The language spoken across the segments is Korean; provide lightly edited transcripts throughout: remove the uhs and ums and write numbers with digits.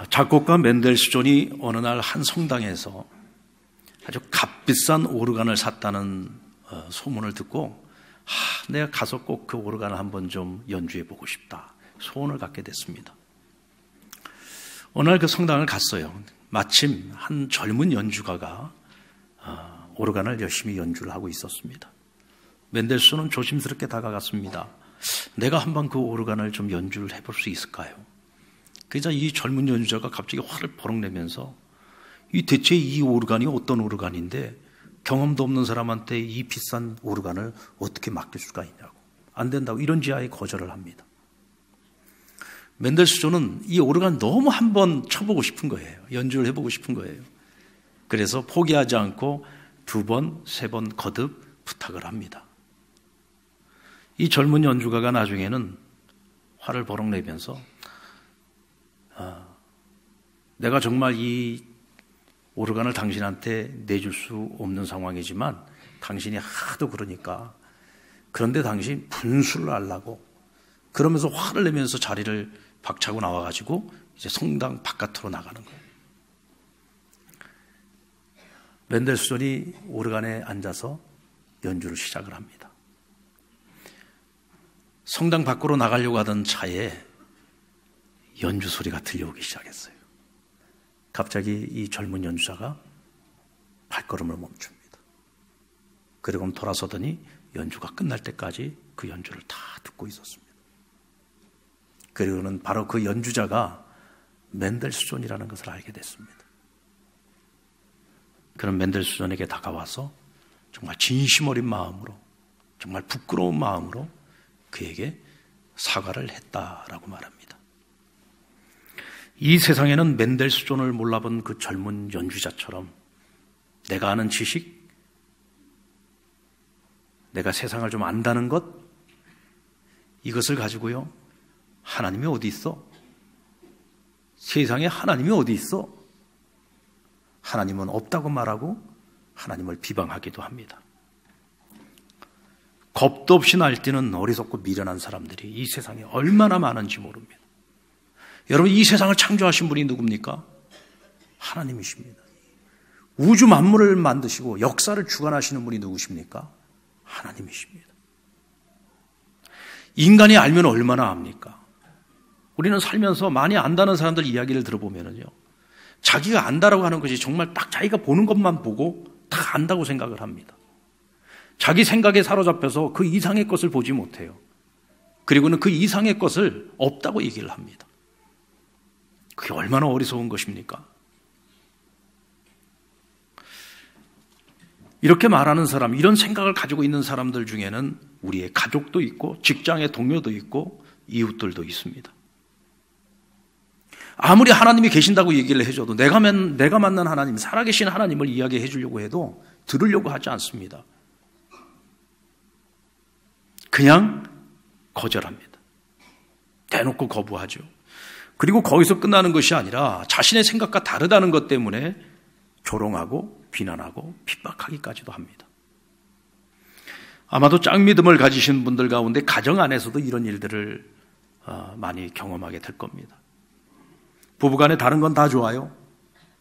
작곡가 멘델스존이 어느 날 한 성당에서 아주 값비싼 오르간을 샀다는 소문을 듣고 내가 가서 꼭 그 오르간을 한번 좀 연주해 보고 싶다 소원을 갖게 됐습니다. 어느 날 그 성당을 갔어요. 마침 한 젊은 연주가가 오르간을 열심히 연주를 하고 있었습니다. 멘델스존은 조심스럽게 다가갔습니다. 내가 한번 그 오르간을 좀 연주를 해볼 수 있을까요? 그러자 이 젊은 연주자가 갑자기 화를 버럭 내면서 대체 이 오르간이 어떤 오르간인데 경험도 없는 사람한테 이 비싼 오르간을 어떻게 맡길 수가 있냐고, 안 된다고 이런 지하에 거절을 합니다. 멘델스존은 이 오르간 너무 한번 쳐보고 싶은 거예요. 연주를 해보고 싶은 거예요. 그래서 포기하지 않고 2번, 3번 거듭 부탁을 합니다. 이 젊은 연주가가 나중에는 화를 버럭 내면서 내가 정말 이 오르간을 당신한테 내줄 수 없는 상황이지만 당신이 하도 그러니까, 그런데 당신 분수를 알라고 그러면서 화를 내면서 자리를 박차고 나와가지고 이제 성당 바깥으로 나가는 거예요. 멘델스존이 오르간에 앉아서 연주를 시작을 합니다. 성당 밖으로 나가려고 하던 차에 연주 소리가 들려오기 시작했어요. 갑자기 이 젊은 연주자가 발걸음을 멈춥니다. 그리고 돌아서더니 연주가 끝날 때까지 그 연주를 다 듣고 있었습니다. 그리고는 바로 그 연주자가 멘델스존이라는 것을 알게 됐습니다. 그런 멘델스존에게 다가와서 정말 진심 어린 마음으로, 정말 부끄러운 마음으로 그에게 사과를 했다라고 말합니다. 이 세상에는 멘델스존을 몰라본 그 젊은 연주자처럼 내가 아는 지식, 내가 세상을 좀 안다는 것, 이것을 가지고요, 하나님이 어디 있어? 세상에 하나님이 어디 있어? 하나님은 없다고 말하고 하나님을 비방하기도 합니다. 겁도 없이 날뛰는 어리석고 미련한 사람들이 이 세상에 얼마나 많은지 모릅니다. 여러분, 이 세상을 창조하신 분이 누굽니까? 하나님이십니다. 우주 만물을 만드시고 역사를 주관하시는 분이 누구십니까? 하나님이십니다. 인간이 알면 얼마나 압니까? 우리는 살면서 많이 안다는 사람들 이야기를 들어보면요, 자기가 안다라고 하는 것이 정말 딱 자기가 보는 것만 보고 다 안다고 생각을 합니다. 자기 생각에 사로잡혀서 그 이상의 것을 보지 못해요. 그리고는 그 이상의 것을 없다고 얘기를 합니다. 그게 얼마나 어리석은 것입니까? 이렇게 말하는 사람, 이런 생각을 가지고 있는 사람들 중에는 우리의 가족도 있고 직장의 동료도 있고 이웃들도 있습니다. 아무리 하나님이 계신다고 얘기를 해줘도 내가 만난 하나님, 살아계신 하나님을 이야기해 주려고 해도 들으려고 하지 않습니다. 그냥 거절합니다. 대놓고 거부하죠. 그리고 거기서 끝나는 것이 아니라 자신의 생각과 다르다는 것 때문에 조롱하고 비난하고 핍박하기까지도 합니다. 아마도 짱믿음을 가지신 분들 가운데 가정 안에서도 이런 일들을 많이 경험하게 될 겁니다. 부부간에 다른 건 다 좋아요.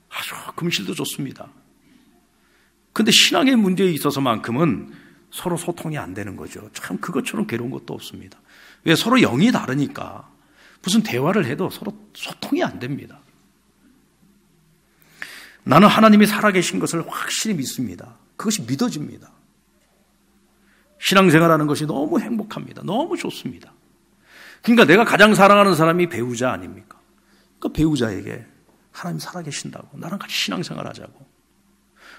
아주 금실도 좋습니다. 그런데 신앙의 문제에 있어서만큼은 서로 소통이 안 되는 거죠. 참 그것처럼 괴로운 것도 없습니다. 왜? 서로 영이 다르니까 무슨 대화를 해도 서로 소통이 안 됩니다. 나는 하나님이 살아계신 것을 확실히 믿습니다. 그것이 믿어집니다. 신앙생활하는 것이 너무 행복합니다. 너무 좋습니다. 그러니까 내가 가장 사랑하는 사람이 배우자 아닙니까? 그러니까 배우자에게 하나님 살아계신다고, 나랑 같이 신앙생활하자고.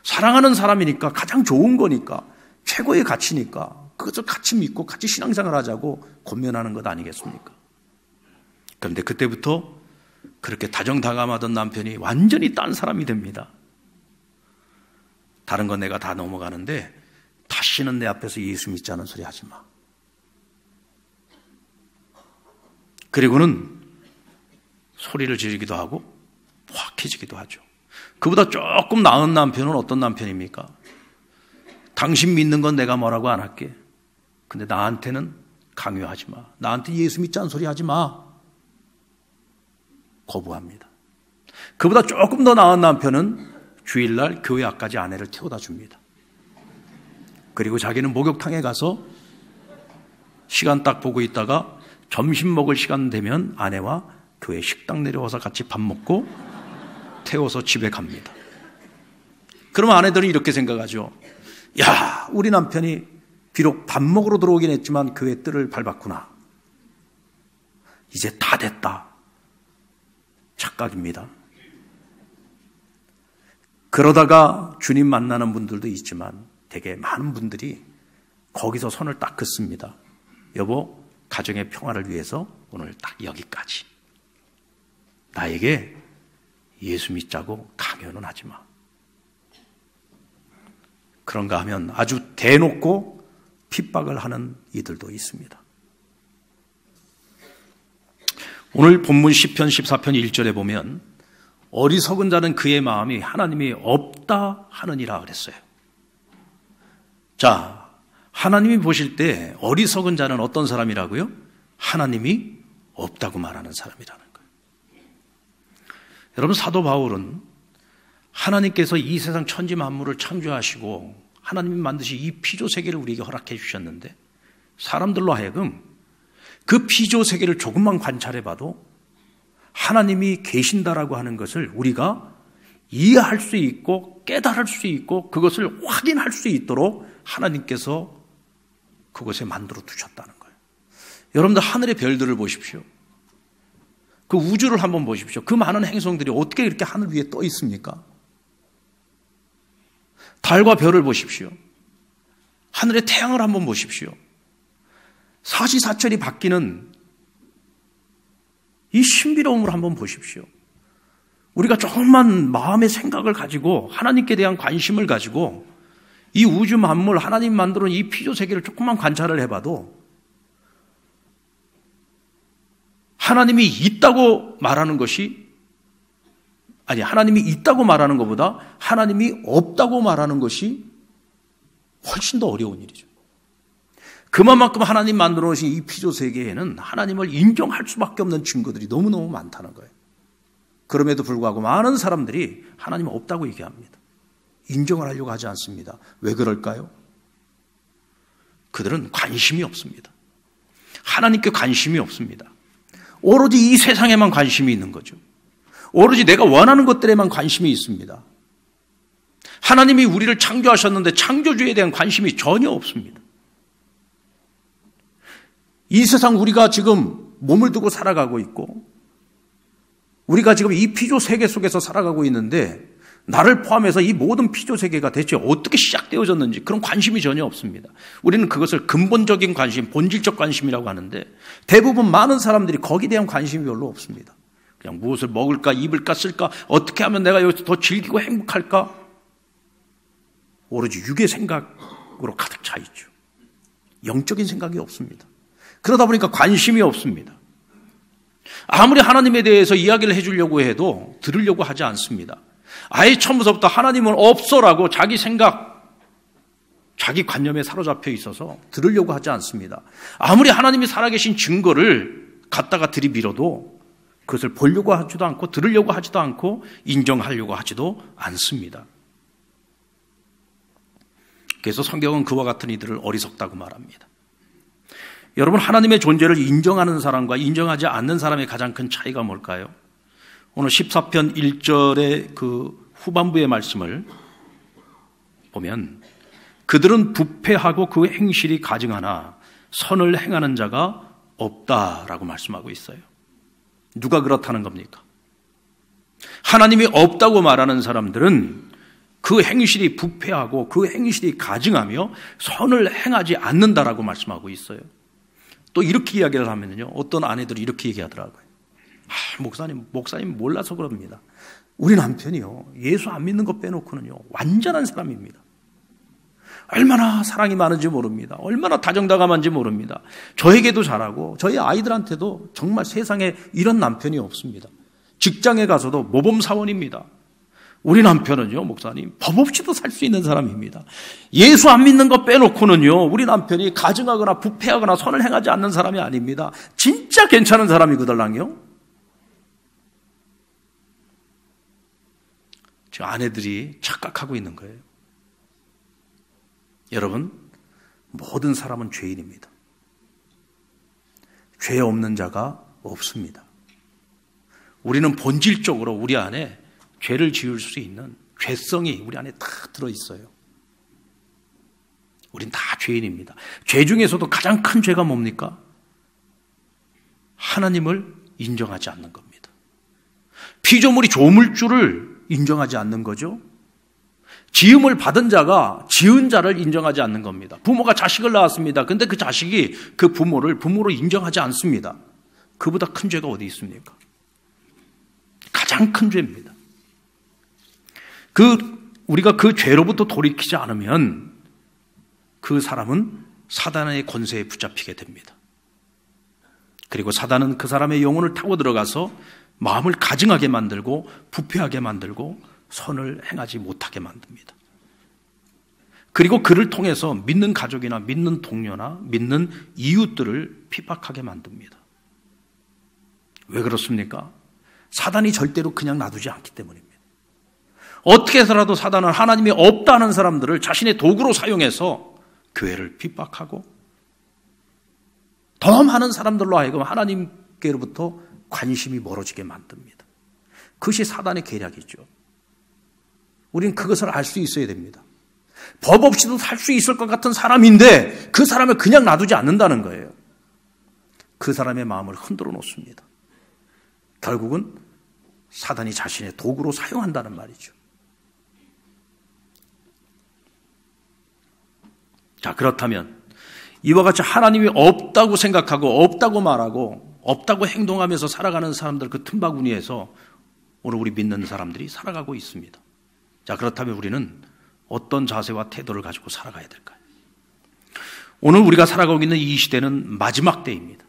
사랑하는 사람이니까 가장 좋은 거니까, 최고의 가치니까 그것을 같이 믿고 같이 신앙생활하자고 권면하는 것 아니겠습니까? 그런데 그때부터 그렇게 다정다감하던 남편이 완전히 딴 사람이 됩니다. 다른 건 내가 다 넘어가는데 다시는 내 앞에서 예수 믿지 않은 소리 하지 마. 그리고는 소리를 지르기도 하고 확해지기도 하죠. 그보다 조금 나은 남편은 어떤 남편입니까? 당신 믿는 건 내가 뭐라고 안 할게. 근데 나한테는 강요하지 마. 나한테 예수 믿지 않은 소리 하지 마. 거부합니다. 그보다 조금 더 나은 남편은 주일날 교회 앞까지 아내를 태워다 줍니다. 그리고 자기는 목욕탕에 가서 시간 딱 보고 있다가 점심 먹을 시간 되면 아내와 교회 식당 내려와서 같이 밥 먹고 태워서 집에 갑니다. 그러면 아내들은 이렇게 생각하죠. 야, 우리 남편이 비록 밥 먹으러 들어오긴 했지만 교회 뜰을 밟았구나. 이제 다 됐다. 착각입니다. 그러다가 주님 만나는 분들도 있지만 되게 많은 분들이 거기서 선을 딱 긋습니다. 여보, 가정의 평화를 위해서 오늘 딱 여기까지. 나에게 예수 믿자고 강요는 하지 마. 그런가 하면 아주 대놓고 핍박을 하는 이들도 있습니다. 오늘 본문 시편 14편 1절에 보면 어리석은 자는 그의 마음이 하나님이 없다 하느니라 그랬어요. 자, 하나님이 보실 때 어리석은 자는 어떤 사람이라고요? 하나님이 없다고 말하는 사람이라는 거예요. 여러분, 사도 바울은 하나님께서 이 세상 천지 만물을 창조하시고 하나님이 만드신 이 피조 세계를 우리에게 허락해 주셨는데 사람들로 하여금 그 피조 세계를 조금만 관찰해 봐도 하나님이 계신다라고 하는 것을 우리가 이해할 수 있고 깨달을 수 있고 그것을 확인할 수 있도록 하나님께서 그것에 만들어 두셨다는 거예요. 여러분들 하늘의 별들을 보십시오. 그 우주를 한번 보십시오. 그 많은 행성들이 어떻게 이렇게 하늘 위에 떠 있습니까? 달과 별을 보십시오. 하늘의 태양을 한번 보십시오. 사시사철이 바뀌는 이 신비로움을 한번 보십시오. 우리가 조금만 마음의 생각을 가지고 하나님께 대한 관심을 가지고 이 우주 만물, 하나님 만들어 놓은 이 피조 세계를 조금만 관찰을 해봐도 하나님이 있다고 말하는 것이 하나님이 있다고 말하는 것보다 하나님이 없다고 말하는 것이 훨씬 더 어려운 일이죠. 그만큼 하나님 만들어 놓으신 이 피조 세계에는 하나님을 인정할 수밖에 없는 증거들이 너무너무 많다는 거예요. 그럼에도 불구하고 많은 사람들이 하나님 없다고 얘기합니다. 인정을 하려고 하지 않습니다. 왜 그럴까요? 그들은 관심이 없습니다. 하나님께 관심이 없습니다. 오로지 이 세상에만 관심이 있는 거죠. 오로지 내가 원하는 것들에만 관심이 있습니다. 하나님이 우리를 창조하셨는데 창조주에 대한 관심이 전혀 없습니다. 이 세상 우리가 지금 몸을 두고 살아가고 있고 우리가 지금 이 피조 세계 속에서 살아가고 있는데 나를 포함해서 이 모든 피조 세계가 대체 어떻게 시작되어졌는지 그런 관심이 전혀 없습니다. 우리는 그것을 근본적인 관심, 본질적 관심이라고 하는데 대부분 많은 사람들이 거기에 대한 관심이 별로 없습니다. 그냥 무엇을 먹을까, 입을까, 쓸까, 어떻게 하면 내가 여기서 더 즐기고 행복할까? 오로지 육의 생각으로 가득 차 있죠. 영적인 생각이 없습니다. 그러다 보니까 관심이 없습니다. 아무리 하나님에 대해서 이야기를 해주려고 해도 들으려고 하지 않습니다. 아예 처음부터 하나님은 없어라고 자기 생각, 자기 관념에 사로잡혀 있어서 들으려고 하지 않습니다. 아무리 하나님이 살아계신 증거를 갖다가 들이밀어도 그것을 보려고 하지도 않고 들으려고 하지도 않고 인정하려고 하지도 않습니다. 그래서 성경은 그와 같은 이들을 어리석다고 말합니다. 여러분, 하나님의 존재를 인정하는 사람과 인정하지 않는 사람의 가장 큰 차이가 뭘까요? 오늘 14편 1절의 그 후반부의 말씀을 보면 그들은 부패하고 그 행실이 가증하나 선을 행하는 자가 없다라고 말씀하고 있어요. 누가 그렇다는 겁니까? 하나님이 없다고 말하는 사람들은 그 행실이 부패하고 그 행실이 가증하며 선을 행하지 않는다라고 말씀하고 있어요. 또 이렇게 이야기를 하면요, 어떤 아내들이 이렇게 얘기하더라고요. 목사님 몰라서 그럽니다. 우리 남편이요, 예수 안 믿는 거 빼놓고는요, 완전한 사람입니다. 얼마나 사랑이 많은지 모릅니다. 얼마나 다정다감한지 모릅니다. 저에게도 잘하고 저희 아이들한테도 정말 세상에 이런 남편이 없습니다. 직장에 가서도 모범사원입니다. 우리 남편은요, 목사님, 법 없이도 살 수 있는 사람입니다. 예수 안 믿는 거 빼놓고는요, 우리 남편이 가증하거나 부패하거나 선을 행하지 않는 사람이 아닙니다. 진짜 괜찮은 사람이거든요. 지금 아내들이 착각하고 있는 거예요. 여러분, 모든 사람은 죄인입니다. 죄 없는 자가 없습니다. 우리는 본질적으로 우리 안에 죄를 지을 수 있는 죄성이 우리 안에 다 들어있어요. 우린 다 죄인입니다. 죄 중에서도 가장 큰 죄가 뭡니까? 하나님을 인정하지 않는 겁니다. 피조물이 조물주를 인정하지 않는 거죠. 지음을 받은 자가 지은 자를 인정하지 않는 겁니다. 부모가 자식을 낳았습니다. 근데 그 자식이 그 부모를 부모로 인정하지 않습니다. 그보다 큰 죄가 어디 있습니까? 가장 큰 죄입니다. 우리가 그 죄로부터 돌이키지 않으면 그 사람은 사단의 권세에 붙잡히게 됩니다. 그리고 사단은 그 사람의 영혼을 타고 들어가서 마음을 가증하게 만들고 부패하게 만들고 선을 행하지 못하게 만듭니다. 그리고 그를 통해서 믿는 가족이나 믿는 동료나 믿는 이웃들을 핍박하게 만듭니다. 왜 그렇습니까? 사단이 절대로 그냥 놔두지 않기 때문입니다. 어떻게 해서라도 사단은 하나님이 없다는 사람들을 자신의 도구로 사용해서 교회를 핍박하고 더 많은 사람들로 하여금 하나님께로부터 관심이 멀어지게 만듭니다. 그것이 사단의 계략이죠. 우리는 그것을 알 수 있어야 됩니다. 법 없이도 살 수 있을 것 같은 사람인데 그 사람을 그냥 놔두지 않는다는 거예요. 그 사람의 마음을 흔들어 놓습니다. 결국은 사단이 자신의 도구로 사용한다는 말이죠. 자, 그렇다면 이와 같이 하나님이 없다고 생각하고 없다고 말하고 없다고 행동하면서 살아가는 사람들 그 틈바구니에서 오늘 우리 믿는 사람들이 살아가고 있습니다. 자, 그렇다면 우리는 어떤 자세와 태도를 가지고 살아가야 될까요? 오늘 우리가 살아가고 있는 이 시대는 마지막 때입니다.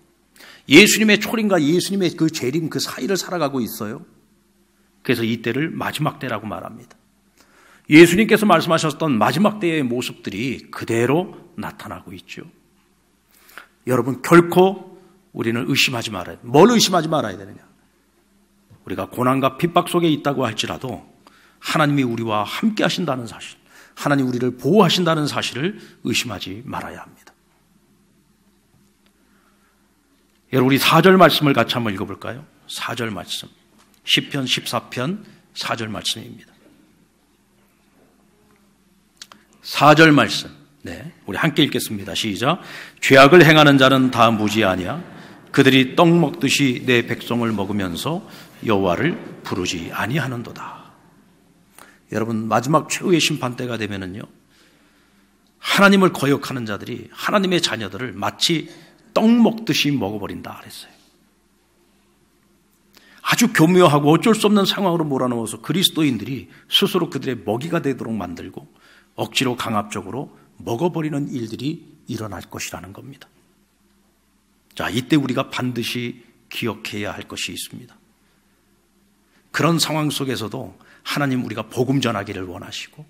예수님의 초림과 예수님의 그 재림 그 사이를 살아가고 있어요. 그래서 이 때를 마지막 때라고 말합니다. 예수님께서 말씀하셨던 마지막 때의 모습들이 그대로 나타나고 있죠. 여러분, 결코 우리는 의심하지 말아야 돼요. 뭘 의심하지 말아야 되느냐? 우리가 고난과 핍박 속에 있다고 할지라도 하나님이 우리와 함께 하신다는 사실, 하나님 우리를 보호하신다는 사실을 의심하지 말아야 합니다. 여러분, 우리 4절 말씀을 같이 한번 읽어볼까요? 4절 말씀, 시편 14편 4절 말씀입니다. 4절 말씀, 네, 우리 함께 읽겠습니다. 시작. 죄악을 행하는 자는 다 무지하냐? 그들이 떡 먹듯이 내 백성을 먹으면서 여호와를 부르지 아니하는도다. 여러분, 마지막 최후의 심판 때가 되면은요, 하나님을 거역하는 자들이 하나님의 자녀들을 마치 떡 먹듯이 먹어버린다 그랬어요. 아주 교묘하고 어쩔 수 없는 상황으로 몰아넣어서 그리스도인들이 스스로 그들의 먹이가 되도록 만들고 억지로 강압적으로 먹어버리는 일들이 일어날 것이라는 겁니다. 자, 이때 우리가 반드시 기억해야 할 것이 있습니다. 그런 상황 속에서도 하나님 우리가 복음 전하기를 원하시고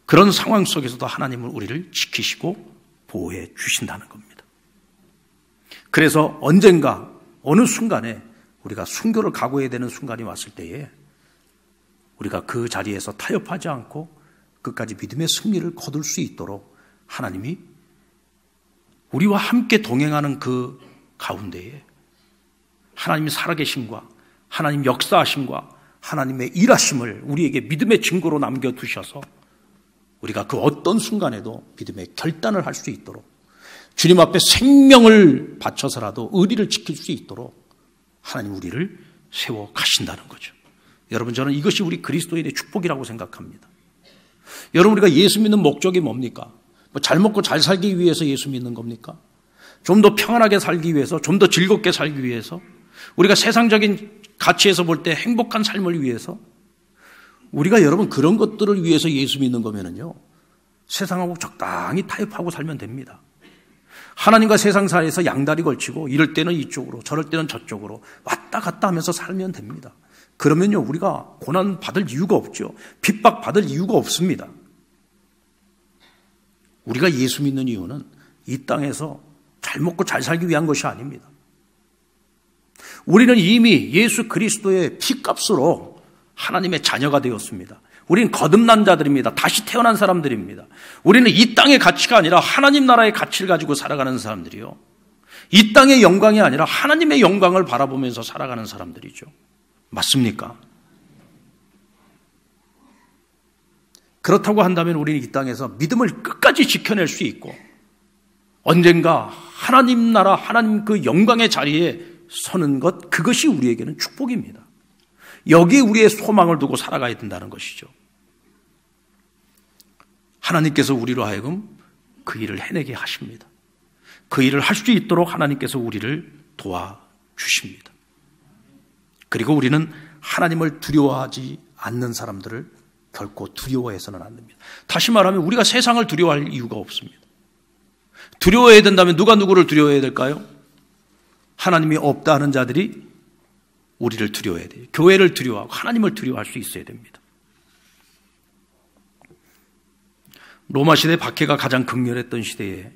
그런 상황 속에서도 하나님은 우리를 지키시고 보호해 주신다는 겁니다. 그래서 언젠가 어느 순간에 우리가 순교를 각오해야 되는 순간이 왔을 때에 우리가 그 자리에서 타협하지 않고 끝까지 믿음의 승리를 거둘 수 있도록 하나님이 우리와 함께 동행하는 그 가운데에 하나님이 살아계심과 하나님 역사하심과 하나님의 일하심을 우리에게 믿음의 증거로 남겨두셔서 우리가 그 어떤 순간에도 믿음의 결단을 할 수 있도록 주님 앞에 생명을 바쳐서라도 의리를 지킬 수 있도록 하나님 우리를 세워 가신다는 거죠. 여러분, 저는 이것이 우리 그리스도인의 축복이라고 생각합니다. 여러분, 우리가 예수 믿는 목적이 뭡니까? 잘 먹고 잘 살기 위해서 예수 믿는 겁니까? 좀 더 평안하게 살기 위해서, 좀 더 즐겁게 살기 위해서, 우리가 세상적인 가치에서 볼 때 행복한 삶을 위해서, 우리가 여러분 그런 것들을 위해서 예수 믿는 거면은요, 세상하고 적당히 타협하고 살면 됩니다. 하나님과 세상 사이에서 양다리 걸치고 이럴 때는 이쪽으로 저럴 때는 저쪽으로 왔다 갔다 하면서 살면 됩니다. 그러면요, 우리가 고난 받을 이유가 없죠. 핍박 받을 이유가 없습니다. 우리가 예수 믿는 이유는 이 땅에서 잘 먹고 잘 살기 위한 것이 아닙니다. 우리는 이미 예수 그리스도의 피값으로 하나님의 자녀가 되었습니다. 우리는 거듭난 자들입니다. 다시 태어난 사람들입니다. 우리는 이 땅의 가치가 아니라 하나님 나라의 가치를 가지고 살아가는 사람들이요. 이 땅의 영광이 아니라 하나님의 영광을 바라보면서 살아가는 사람들이죠. 맞습니까? 그렇다고 한다면 우리는 이 땅에서 믿음을 끝까지 지켜낼 수 있고 언젠가 하나님 나라, 하나님 그 영광의 자리에 서는 것, 그것이 우리에게는 축복입니다. 여기에 우리의 소망을 두고 살아가야 된다는 것이죠. 하나님께서 우리로 하여금 그 일을 해내게 하십니다. 그 일을 할 수 있도록 하나님께서 우리를 도와주십니다. 그리고 우리는 하나님을 두려워하지 않는 사람들을 결코 두려워해서는 안 됩니다. 다시 말하면 우리가 세상을 두려워할 이유가 없습니다. 두려워해야 된다면 누가 누구를 두려워해야 될까요? 하나님이 없다 하는 자들이 우리를 두려워해야 돼요. 교회를 두려워하고 하나님을 두려워할 수 있어야 됩니다. 로마 시대 박해가 가장 극렬했던 시대에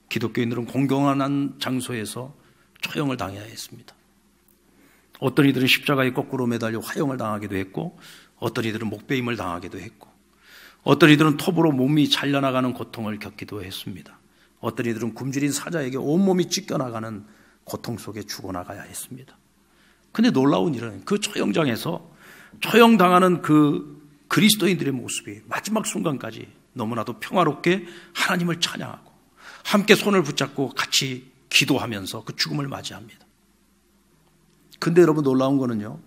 기독교인들은 공경한 장소에서 처형을 당해야 했습니다. 어떤 이들은 십자가에 거꾸로 매달려 화형을 당하기도 했고 어떤 이들은 목베임을 당하기도 했고 어떤 이들은 톱으로 몸이 잘려나가는 고통을 겪기도 했습니다. 어떤 이들은 굶주린 사자에게 온몸이 찢겨나가는 고통 속에 죽어나가야 했습니다. 근데 놀라운 일은 그 처형장에서 처형당하는 그 그리스도인들의 모습이 마지막 순간까지 너무나도 평화롭게 하나님을 찬양하고 함께 손을 붙잡고 같이 기도하면서 그 죽음을 맞이합니다. 근데 여러분 놀라운 거는요,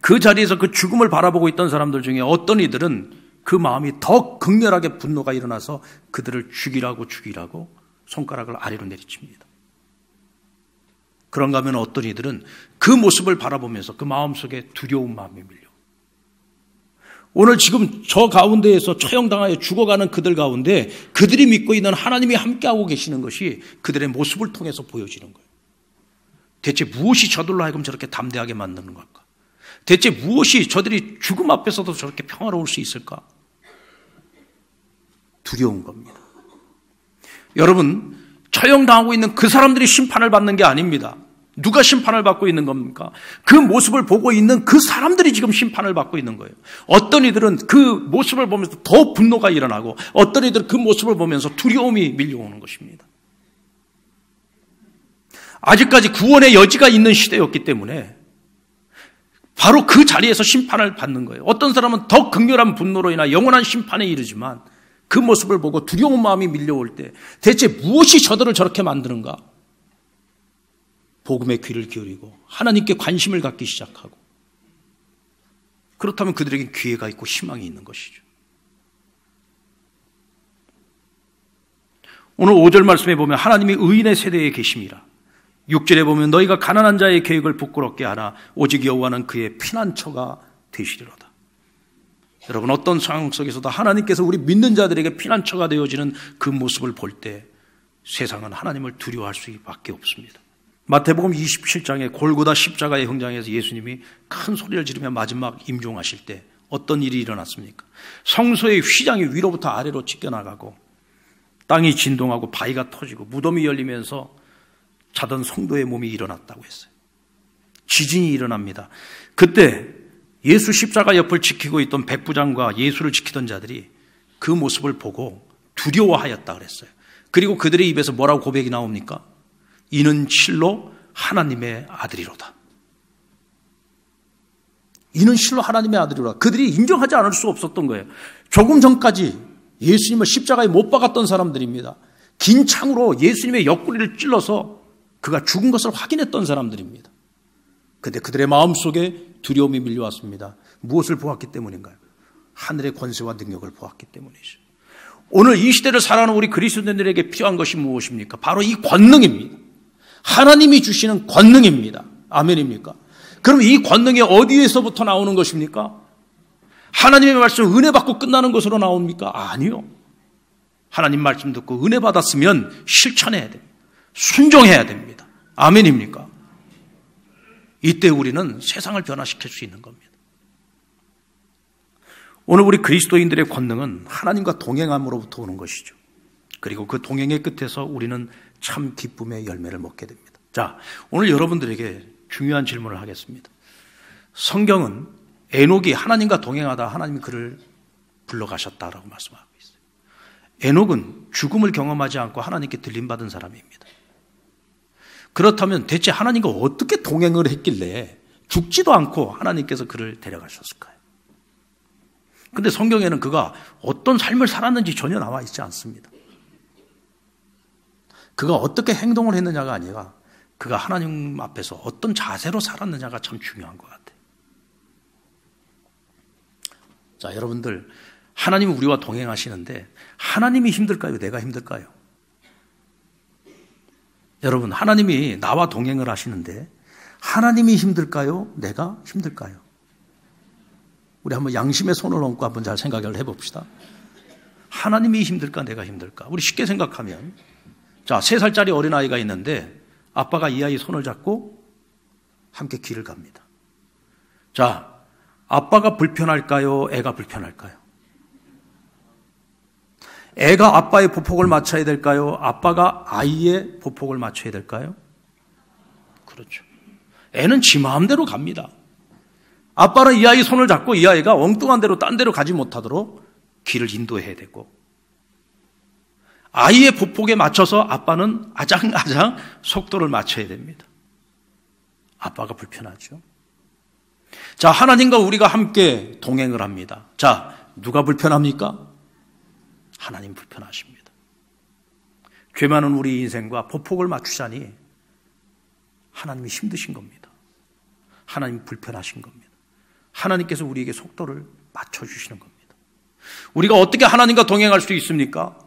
그 자리에서 그 죽음을 바라보고 있던 사람들 중에 어떤 이들은 그 마음이 더 극렬하게 분노가 일어나서 그들을 죽이라고 손가락을 아래로 내리칩니다. 그런가 하면 어떤 이들은 그 모습을 바라보면서 그 마음속에 두려운 마음이 밀려. 오늘 지금 저 가운데에서 처형당하여 죽어가는 그들 가운데 그들이 믿고 있는 하나님이 함께하고 계시는 것이 그들의 모습을 통해서 보여지는 거예요. 대체 무엇이 저들로 하여금 저렇게 담대하게 만드는 걸까? 대체 무엇이 저들이 죽음 앞에서도 저렇게 평화로울 수 있을까? 두려운 겁니다. 여러분, 처형당하고 있는 그 사람들이 심판을 받는 게 아닙니다. 누가 심판을 받고 있는 겁니까? 그 모습을 보고 있는 그 사람들이 지금 심판을 받고 있는 거예요. 어떤 이들은 그 모습을 보면서 더 분노가 일어나고 어떤 이들은 그 모습을 보면서 두려움이 밀려오는 것입니다. 아직까지 구원의 여지가 있는 시대였기 때문에 바로 그 자리에서 심판을 받는 거예요. 어떤 사람은 더 극렬한 분노로 인하 영원한 심판에 이르지만 그 모습을 보고 두려운 마음이 밀려올 때 대체 무엇이 저들을 저렇게 만드는가? 복음의 귀를 기울이고 하나님께 관심을 갖기 시작하고 그렇다면 그들에겐 기회가 있고 희망이 있는 것이죠. 오늘 5절 말씀에 보면 하나님이 의인의 세대에 계심이라. 6절에 보면 너희가 가난한 자의 계획을 부끄럽게 하나 오직 여호와는 그의 피난처가 되시리로다. 여러분, 어떤 상황 속에서도 하나님께서 우리 믿는 자들에게 피난처가 되어지는 그 모습을 볼 때 세상은 하나님을 두려워할 수밖에 없습니다. 마태복음 27장에 골고다 십자가의 현장에서 예수님이 큰 소리를 지르며 마지막 임종하실 때 어떤 일이 일어났습니까? 성소의 휘장이 위로부터 아래로 찢겨나가고 땅이 진동하고 바위가 터지고 무덤이 열리면서 자던 성도의 몸이 일어났다고 했어요. 지진이 일어납니다. 그때 예수 십자가 옆을 지키고 있던 백부장과 예수를 지키던 자들이 그 모습을 보고 두려워하였다 그랬어요. 그리고 그들의 입에서 뭐라고 고백이 나옵니까? 이는 실로 하나님의 아들이로다. 이는 실로 하나님의 아들이로다. 그들이 인정하지 않을 수 없었던 거예요. 조금 전까지 예수님을 십자가에 못 박았던 사람들입니다. 긴 창으로 예수님의 옆구리를 찔러서 그가 죽은 것을 확인했던 사람들입니다. 그런데 그들의 마음속에 두려움이 밀려왔습니다. 무엇을 보았기 때문인가요? 하늘의 권세와 능력을 보았기 때문이죠. 오늘 이 시대를 살아가는 우리 그리스도인들에게 필요한 것이 무엇입니까? 바로 이 권능입니다. 하나님이 주시는 권능입니다. 아멘입니까? 그럼 이 권능이 어디에서부터 나오는 것입니까? 하나님의 말씀 은혜 받고 끝나는 것으로 나옵니까? 아니요. 하나님 말씀 듣고 은혜 받았으면 실천해야 됩니다. 순종해야 됩니다. 아멘입니까? 이때 우리는 세상을 변화시킬 수 있는 겁니다. 오늘 우리 그리스도인들의 권능은 하나님과 동행함으로부터 오는 것이죠. 그리고 그 동행의 끝에서 우리는 참 기쁨의 열매를 먹게 됩니다. 자, 오늘 여러분들에게 중요한 질문을 하겠습니다. 성경은 에녹이 하나님과 동행하다 하나님이 그를 불러가셨다라고 말씀하고 있어요. 에녹은 죽음을 경험하지 않고 하나님께 들림받은 사람입니다. 그렇다면 대체 하나님과 어떻게 동행을 했길래 죽지도 않고 하나님께서 그를 데려가셨을까요? 근데 성경에는 그가 어떤 삶을 살았는지 전혀 나와 있지 않습니다. 그가 어떻게 행동을 했느냐가 아니라 그가 하나님 앞에서 어떤 자세로 살았느냐가 참 중요한 것 같아요. 자, 여러분들, 하나님은 우리와 동행하시는데 하나님이 힘들까요? 내가 힘들까요? 여러분, 하나님이 나와 동행을 하시는데 하나님이 힘들까요? 내가 힘들까요? 우리 한번 양심의 손을 얹고 한번 잘 생각을 해봅시다. 하나님이 힘들까? 내가 힘들까? 우리 쉽게 생각하면, 자, 3살짜리 어린아이가 있는데 아빠가 이 아이 손을 잡고 함께 길을 갑니다. 자, 아빠가 불편할까요? 애가 불편할까요? 애가 아빠의 보폭을 맞춰야 될까요? 아빠가 아이의 보폭을 맞춰야 될까요? 그렇죠. 애는 지 마음대로 갑니다. 아빠는 이 아이 손을 잡고 이 아이가 엉뚱한 데로 딴 데로 가지 못하도록 길을 인도해야 되고, 아이의 보폭에 맞춰서 아빠는 아장아장 속도를 맞춰야 됩니다. 아빠가 불편하죠. 자, 하나님과 우리가 함께 동행을 합니다. 자, 누가 불편합니까? 하나님 불편하십니다. 죄 많은 우리 인생과 보폭을 맞추자니 하나님이 힘드신 겁니다. 하나님 불편하신 겁니다. 하나님께서 우리에게 속도를 맞춰주시는 겁니다. 우리가 어떻게 하나님과 동행할 수 있습니까?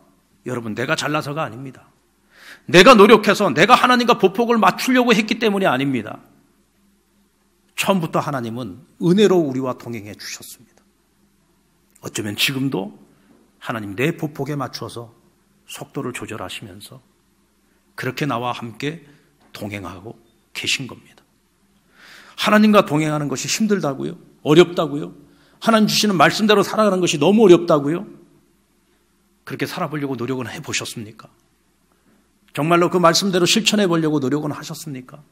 여러분, 내가 잘나서가 아닙니다. 내가 노력해서 내가 하나님과 보폭을 맞추려고 했기 때문이 아닙니다. 처음부터 하나님은 은혜로 우리와 동행해 주셨습니다. 어쩌면 지금도 하나님 내 보폭에 맞춰서 속도를 조절하시면서 그렇게 나와 함께 동행하고 계신 겁니다. 하나님과 동행하는 것이 힘들다고요? 어렵다고요? 하나님 주시는 말씀대로 살아가는 것이 너무 어렵다고요? 그렇게 살아보려고 노력은 해보셨습니까? 정말로 그 말씀대로 실천해 보려고 노력은 하셨습니까?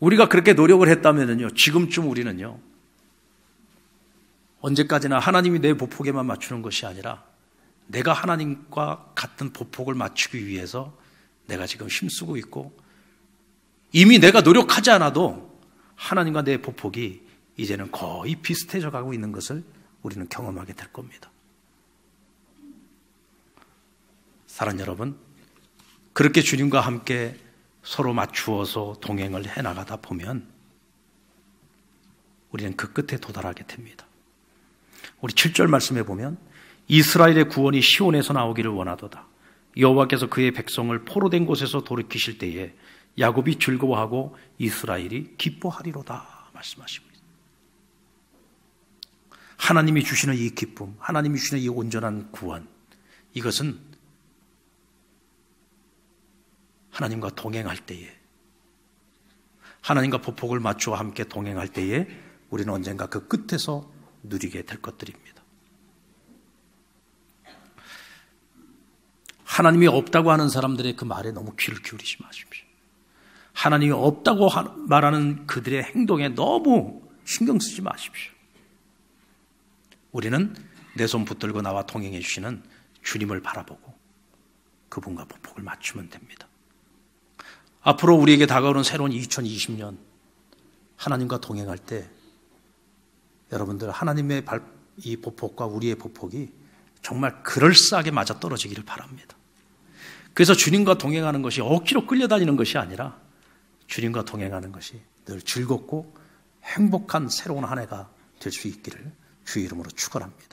우리가 그렇게 노력을 했다면요, 지금쯤 우리는요, 언제까지나 하나님이 내 보폭에만 맞추는 것이 아니라 내가 하나님과 같은 보폭을 맞추기 위해서 내가 지금 힘쓰고 있고, 이미 내가 노력하지 않아도 하나님과 내 보폭이 이제는 거의 비슷해져 가고 있는 것을 우리는 경험하게 될 겁니다. 사랑하는 여러분, 그렇게 주님과 함께 서로 맞추어서 동행을 해나가다 보면 우리는 그 끝에 도달하게 됩니다. 우리 7절 말씀에 보면, 이스라엘의 구원이 시온에서 나오기를 원하도다. 여호와께서 그의 백성을 포로된 곳에서 돌이키실 때에 야곱이 즐거워하고 이스라엘이 기뻐하리로다 말씀하십니다. 하나님이 주시는 이 기쁨, 하나님이 주시는 이 온전한 구원, 이것은 하나님과 동행할 때에, 하나님과 보폭을 맞추어 함께 동행할 때에 우리는 언젠가 그 끝에서 누리게 될 것들입니다. 하나님이 없다고 하는 사람들의 그 말에 너무 귀를 기울이지 마십시오. 하나님이 없다고 말하는 그들의 행동에 너무 신경 쓰지 마십시오. 우리는 내 손 붙들고 나와 동행해 주시는 주님을 바라보고 그분과 보폭을 맞추면 됩니다. 앞으로 우리에게 다가오는 새로운 2020년, 하나님과 동행할 때 여러분들, 하나님의 이 보폭과 우리의 보폭이 정말 그럴싸하게 맞아떨어지기를 바랍니다. 그래서 주님과 동행하는 것이 억지로 끌려다니는 것이 아니라 주님과 동행하는 것이 늘 즐겁고 행복한 새로운 한 해가 될 수 있기를 주의 이름으로 축원합니다.